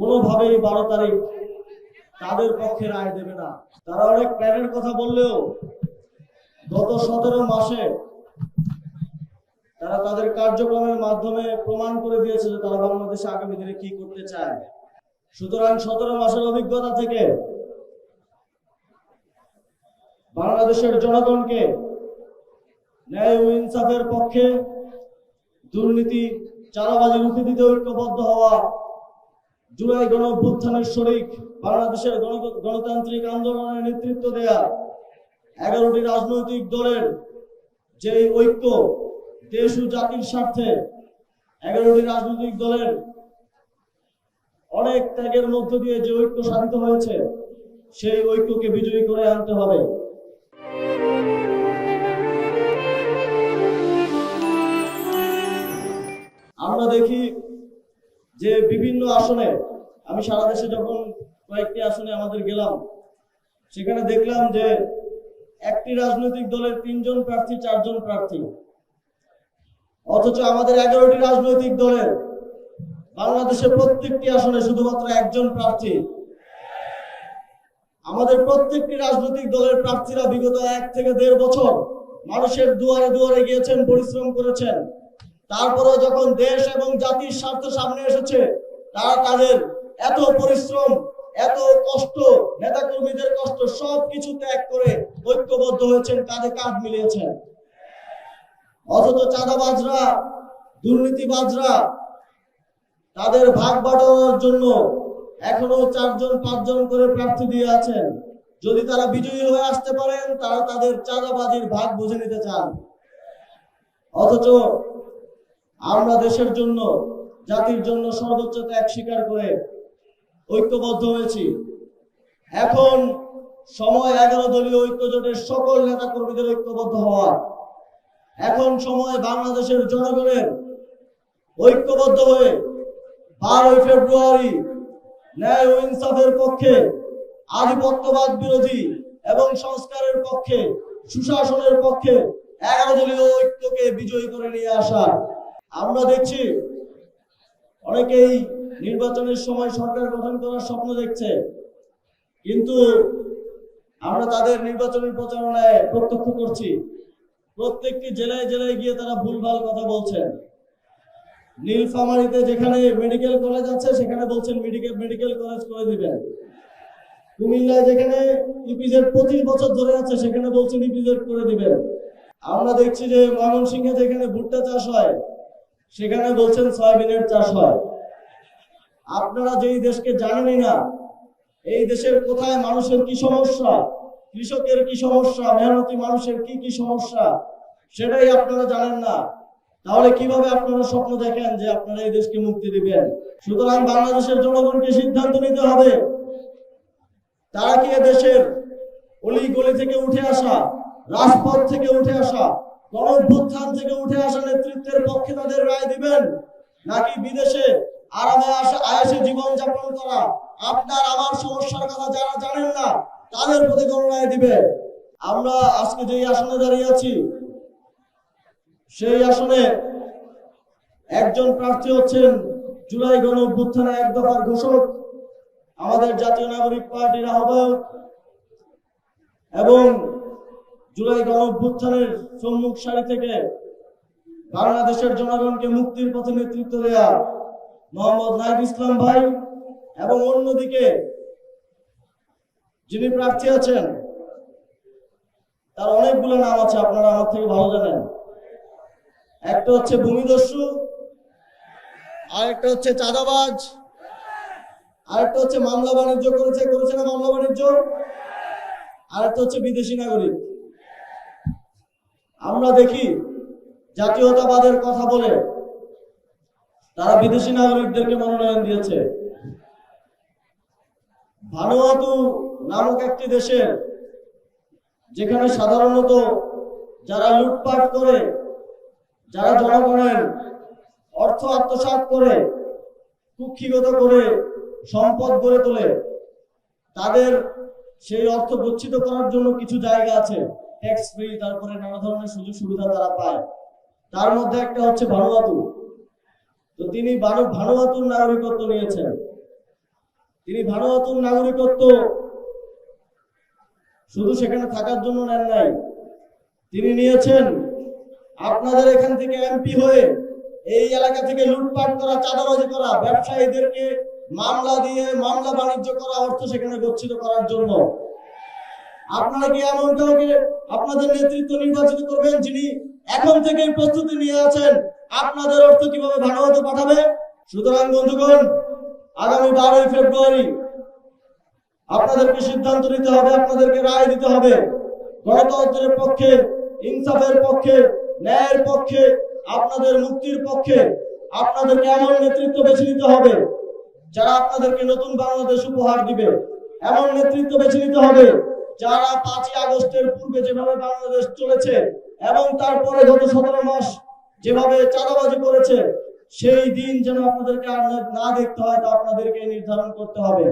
কোনোভাবেই 12 তারিখ তাদের পক্ষে রায় দেবে না। তারা অনেক প্ল্যানের কথা বললেও গত 17 মাসে তারা তাদের কার্যক্রমের মাধ্যমে প্রমাণ করে দিয়েছে যে তারা বাংলাদেশে আগামী দিনে কি করতে চায়। সুতরাং 17 মাসের অভিজ্ঞতা থেকে বাংলাদেশের জনগণকে ন্যায় ও ইনসাফের পক্ষে, দুর্নীতি চাঁদাবাজি রুখে দিতে ঐক্যবদ্ধ হওয়া, জুলাই গণঅভ্যুত্থানের শরিক বাংলাদেশের গণতান্ত্রিক আন্দোলনের নেতৃত্ব দেয়া 11টি রাজনৈতিক দলের যে ঐক্য, দেশ ও জাতির স্বার্থে 11টি রাজনৈতিক দলের অনেক ত্যাগের মধ্য দিয়ে যে ঐক্য সাধিত হয়েছে, সেই ঐক্যকে বিজয়ী করে আনতে হবে। আমরা দেখি যে বিভিন্ন আসনে, আমি সারা দেশে যখন কয়েকটি আসনে আমাদের গেলাম, সেখানে দেখলাম যে একটি রাজনৈতিক দলের 3 জন প্রার্থী, 4 জন প্রার্থী, অথচ আমাদের 11টি রাজনৈতিক দলের বাংলাদেশে প্রত্যেকটি আসনে শুধুমাত্র 1 জন প্রার্থী। আমাদের প্রত্যেকটি রাজনৈতিক দলের প্রার্থীরা বিগত 1 থেকে 1.5 বছর মানুষের দুয়ারে দুয়ারে গিয়েছেন, পরিশ্রম করেছেন। তারপরে যখন দেশ এবং জাতির স্বার্থ সামনে এসেছে, তারা তাদের এত পরিশ্রম, এত কষ্ট, নেতাকর্মীদের কষ্ট সবকিছু ত্যাগ করে ঐক্যবদ্ধ হয়েছেন, কাঁধে কাঁধ মিলিয়েছেন। অথচ চাঁদাবাজরা, দুর্নীতিবাজরা তাদের ভাগ বাটোয়ারার জন্য এখনো 4 জন 5 জন করে প্রার্থী দিয়ে আছেন। যদি তারা বিজয়ী হয়ে আসতে পারেন, তারা তাদের চাঁদাবাজির ভাগ বুঝে নিতে চান। অথচ আমরা দেশের জন্য, জাতির জন্য সর্বোচ্চ ত্যাগ স্বীকার করে ঐক্যবদ্ধ হয়েছি। এখন সময় 11 দলীয় ঐক্য জোটের সকল নেতা কর্মীদের ঐক্যবদ্ধ হওয়া। এখন সময় বাংলাদেশের জনগণের ঐক্যবদ্ধ হয়ে 12 ফেব্রুয়ারি ন্যায় ও ইনসাফের পক্ষে, আধিপত্যবাদ বিরোধী এবং সংস্কারের পক্ষে, সুশাসনের পক্ষে 11 দলীয় ঐক্যকে বিজয়ী করে নিয়ে আসা। আমরা দেখছি অনেকেই নির্বাচনের সময় সরকার গঠন করার স্বপ্ন দেখছে, কিন্তু আমরা তাদের নির্বাচনের প্রচারণায় প্রত্যক্ষ করছি প্রত্যেকটি জেলায় জেলায় গিয়ে তারা ভুলভাল কথা বলছেন। নীলফামারীতে যেখানে মেডিকেল কলেজ আছে সেখানে বলছেন মেডিকেল কলেজ করে দিবেন। কুমিল্লায় যেখানে ইপিজেড 25 বছর ধরে আছে সেখানে বলছেন ইপিজেড করে দিবেন। আমরা দেখছি যে ময়মনসিংহে যেখানে ভুট্টা চাষ হয় সেখানে বলছেন সয়াবিনের চাষ হয়। আপনারা যেই দেশকে জানেনই না, এই দেশের কোথায় মানুষের কি সমস্যা, কৃষকের কি সমস্যা, মেহনতি মানুষের কি সমস্যা, সেটাই আপনারা জানেন না, তাহলে কিভাবে আপনারা স্বপ্ন দেখেন যে আপনারা এই দেশকে মুক্তি দিবেন? সুতরাং বাংলাদেশের জনগণকে সিদ্ধান্ত নিতে হবে, তারা কি দেশের অলি গলি থেকে উঠে আসা, রাজপথ থেকে উঠে আসা, গণঅভ্যুত্থান থেকে উঠে আসা নেতৃত্বের পক্ষে তাদের রায় দিবেন, নাকি বিদেশে আরামে আয়েশে জীবন যাপন করা আপনার আমার সমস্যার কথা যারা জানেন না তাদের প্রতি গণনায় দিবে? আমরা আজকে যেই আসনে দাঁড়িয়ে আছি, সেই আসনে একজন প্রার্থী হচ্ছেন জুলাই গণঅভ্যুত্থানের 1 দফার ঘোষক, আমাদের জাতীয় নাগরিক পার্টির আহ্বায়ক এবং জুলাই গণঅভ্যুত্থানের সম্মুখ সারি থেকে বাংলাদেশের জনগণকে মুক্তির পথে নেতৃত্ব দেয়া মোহাম্মদ নাহিদ ইসলাম ভাই। এবং অন্যদিকে যিনি প্রার্থী আছেন তার অনেকগুলো নাম আছে, আপনারা আমার থেকে ভালো জানেন। একটা হচ্ছে ভূমিদস্যু, আরেকটা হচ্ছে চাঁদাবাজ, আরেকটা হচ্ছে মামলা বাণিজ্য করেছে না মামলা বাণিজ্য, আরেকটা হচ্ছে বিদেশি নাগরিক। আমরা দেখি জাতীয়তাবাদের কথা বলে তারা বিদেশি নাগরিকদেরকে মনোনয়ন দিয়েছে। ভানুয়াতু নামক একটি দেশে, যেখানে সাধারণত যারা লুটপাট করে, যারা জনগণের অর্থ আত্মসাৎ করে, কুক্ষিগত করে সম্পদ গড়ে তোলে, তাদের সেই অর্থ গচ্ছিত করার জন্য কিছু জায়গা আছে, ট্যাক্স ফ্রি, তারপরে নানা ধরনের সুযোগ সুবিধা তারা পায়। তার মধ্যে একটা হচ্ছে ভানুয়াতু। তো তিনি ভানুয়াতুর নাগরিকত্ব নিয়েছেন। তিনি ভানুয়াতুর নাগরিকত্ব শুধু সেখানে থাকার জন্য নেন নাই, তিনি নিয়েছেন আপনাদের এখান থেকে এমপি হয়ে এই এলাকা থেকে লুটপাট করা, চাঁদাবাজি করা, ব্যবসায়ীদেরকে মামলা দিয়ে মামলা বাণিজ্য করা, অর্থ সেখানে গচ্ছিত করার জন্য। আপনারা কি এমন কাউকে আপনাদের নেতৃত্ব নির্বাচিত করবেন যিনি এখন থেকেই প্রস্তুতি নিয়ে আছেন আপনাদের অর্থ কিভাবে ভানুয়াতে পাঠাবে? সুতরাং বন্ধুগণ, আগামী 12ই ফেব্রুয়ারি আপনাদেরকে সিদ্ধান্ত নিতে হবে, আপনাদেরকে রায় দিতে হবে। গণতন্ত্রের পক্ষে, ইনসাফের পক্ষে, ন্যায়ের পক্ষে, আপনাদের মুক্তির পক্ষে আপনাদেরকে এমন নেতৃত্ব বেছে নিতে হবে যারা আপনাদেরকে নতুন বাংলাদেশ উপহার দিবে। এমন নেতৃত্ব বেছে নিতে হবে যারা 5ই আগস্টের পূর্বে যেভাবে বাংলাদেশ চলেছে এবং তারপরে গত 17 মাস যেভাবে চাঁদাবাজি করেছে, সেই দিন যেন আপনাদেরকে আর না দেখতে হয়, তা আপনাদেরকে নির্ধারণ করতে হবে।